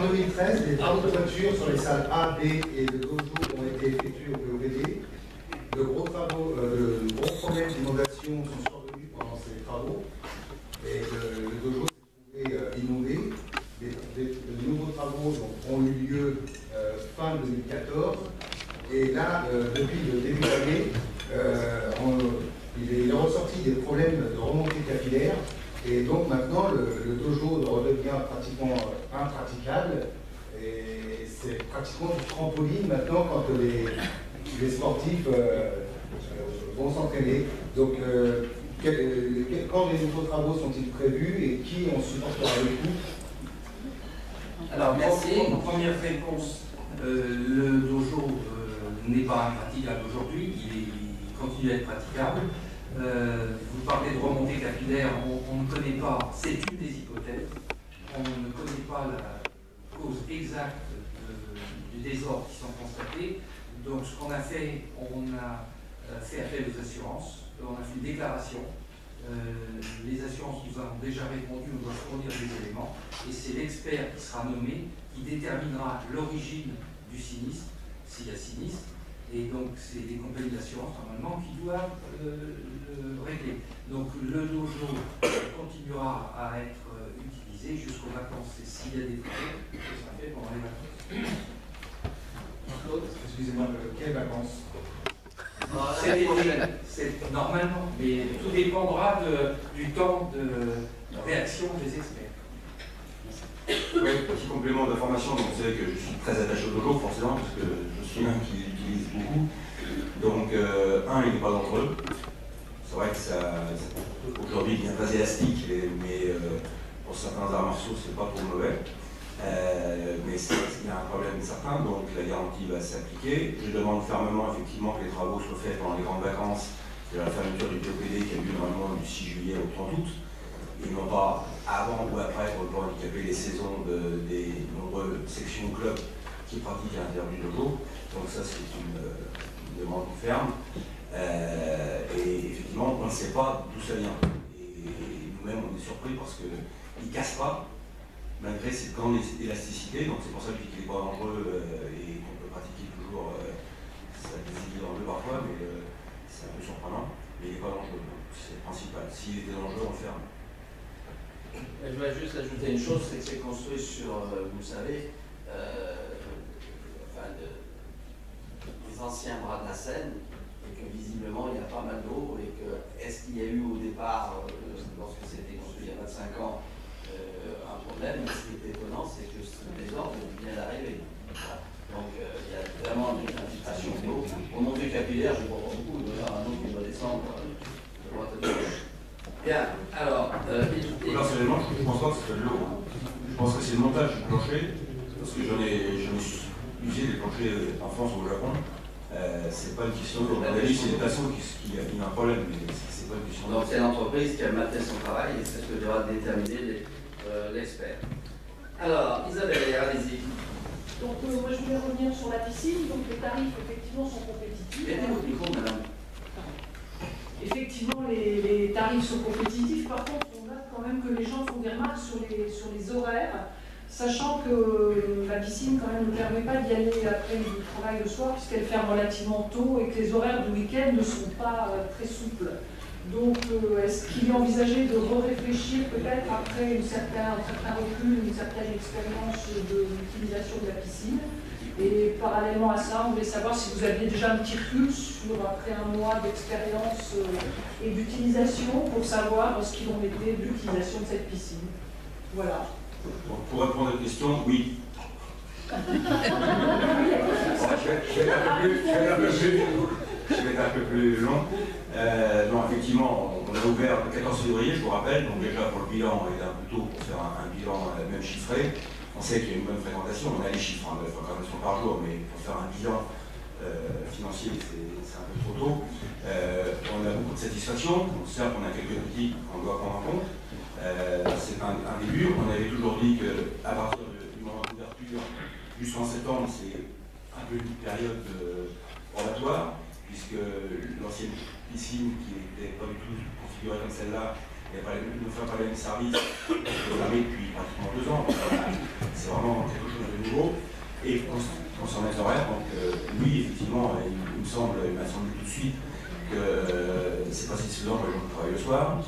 en 2013, des travaux de toiture sur les salles A, B et de dojo ont été effectués au POPD. De gros problèmes d'inondation sont survenus pendant ces travaux. Et le dojo s'est trouvé inondé. De nouveaux travaux ont eu lieu fin 2014. Et là, depuis le début de l'année, il est ressorti des problèmes de remontée capillaire. Et donc maintenant, le dojo redevient pratiquement impraticable. Et c'est pratiquement du trampoline maintenant quand les sportifs vont s'entraîner. Donc, quand les nouveaux travaux sont-ils prévus et qui en supportera le coût? Alors, merci. Première réponse, le dojo n'est pas impraticable aujourd'hui, il continue à être praticable. Vous parlez de remontée capillaire, on ne connaît pas, c'est une des hypothèses, on ne connaît pas la cause exacte du désordre qui sont constatés. Donc ce qu'on a fait, on a fait appel aux assurances, on a fait une déclaration. Les assurances nous ont déjà répondu, on doit fournir des éléments, et c'est l'expert qui sera nommé qui déterminera l'origine du sinistre, s'il y a sinistre. Et donc, c'est des compagnies d'assurance, normalement, qui doivent le régler. Donc, le dojo continuera à être utilisé jusqu'aux vacances. Et s'il y a des travaux, ce sera fait pendant les vacances. Excusez-moi, quelles vacances? C'est normalement, mais tout dépendra du temps de réaction des experts. Oui, petit complément d'information, donc vous savez que je suis très attaché au dojo, forcément, parce que je suis un qui l'utilise beaucoup. Donc, il n'est pas dangereux. C'est vrai que aujourd'hui, il devient très élastique, mais pour certains arts martiaux, c'est pas trop mauvais. Mais il y a un problème certain, donc la garantie va s'appliquer. Je demande fermement, effectivement, que les travaux soient faits pendant les grandes vacances, de la fermeture du POPD qui a lieu normalement du 6 juillet au 30 août. Et non pas avant ou après pour ne pas handicaper les saisons des nombreuses sections clubs qui pratiquent à l'intérieur du dojo. Donc ça c'est une demande ferme. Et effectivement on ne sait pas d'où ça vient. Et nous-mêmes on est surpris parce qu'il ne casse pas, malgré cette grande élasticité. Donc c'est pour ça qu'il n'est pas dangereux et qu'on peut pratiquer toujours. Ça désigne dangereux parfois, mais c'est un peu surprenant. Mais il n'est pas dangereux. C'est le principal. S'il était dangereux, on le ferme. Je voudrais juste ajouter une chose, c'est que c'est construit sur, vous savez, les anciens bras de la Seine, et que visiblement il y a pas mal d'eau, et que est-ce qu'il y a eu au départ, lorsque c'était construit il y a 25 ans, un problème? Ce qui est étonnant, c'est que ce désordre vient d'arriver. Donc il y a vraiment une infiltration d'eau. Pour monter capillaire, je vois pas beaucoup, il doit y avoir un eau qui va descendre de droite à gauche. Bien, alors... personnellement, je ne pense pas que c'est de l'eau. Je pense que c'est le montage du plancher, parce que j'en ai usé des planchers en France ou au Japon. C'est pas une question d'eau. On a dit c'est les tasseaux qui a un problème, mais c'est pas une question d'eau. Donc c'est l'entreprise qui a mal fait son travail et c'est ce que devra déterminer l'expert. Alors, Isabelle, allez-y. Donc moi je voulais revenir sur la piscine. Donc les tarifs effectivement sont compétitifs. Mettez votre micro, madame. Effectivement, les tarifs sont compétitifs. Par contre, on note quand même que les gens font des remarques sur les horaires, sachant que la piscine quand même ne permet pas d'y aller après du travail le soir, puisqu'elle ferme relativement tôt et que les horaires du week-end ne sont pas très souples. Donc, est-ce qu'il est envisagé de réfléchir peut-être après un certain recul, une certaine expérience de l'utilisation de la piscine? Et parallèlement à ça, on voulait savoir si vous aviez déjà un petit recul sur, après un mois d'expérience et d'utilisation, pour savoir ce qu'il en était de l'utilisation de cette piscine. Voilà. Donc, pour répondre à la question, oui. Je vais être un peu plus long. Non, effectivement, on a ouvert le 14 février, je vous rappelle, donc déjà pour le bilan, il est un peu tôt pour faire un bilan même chiffré. On sait qu'il y a une bonne fréquentation, on a les chiffres de la fréquentation par jour, mais pour faire un bilan financier, c'est un peu trop tôt. On a beaucoup de satisfaction, donc certes on a quelques petits qu'on doit prendre en compte. C'est un début, on avait toujours dit qu'à partir du moment d'ouverture jusqu'en septembre, c'est un peu une période probatoire, puisque l'ancienne piscine qui n'était pas du tout configurée comme celle-là, ne fait pas les mêmes services, depuis pratiquement 2 ans. c'est vraiment quelque chose de nouveau. Et concernant les horaires, donc oui, effectivement, il m'a semblé tout de suite que c'est pas satisfaisant pour les gens qui travaillent le soir.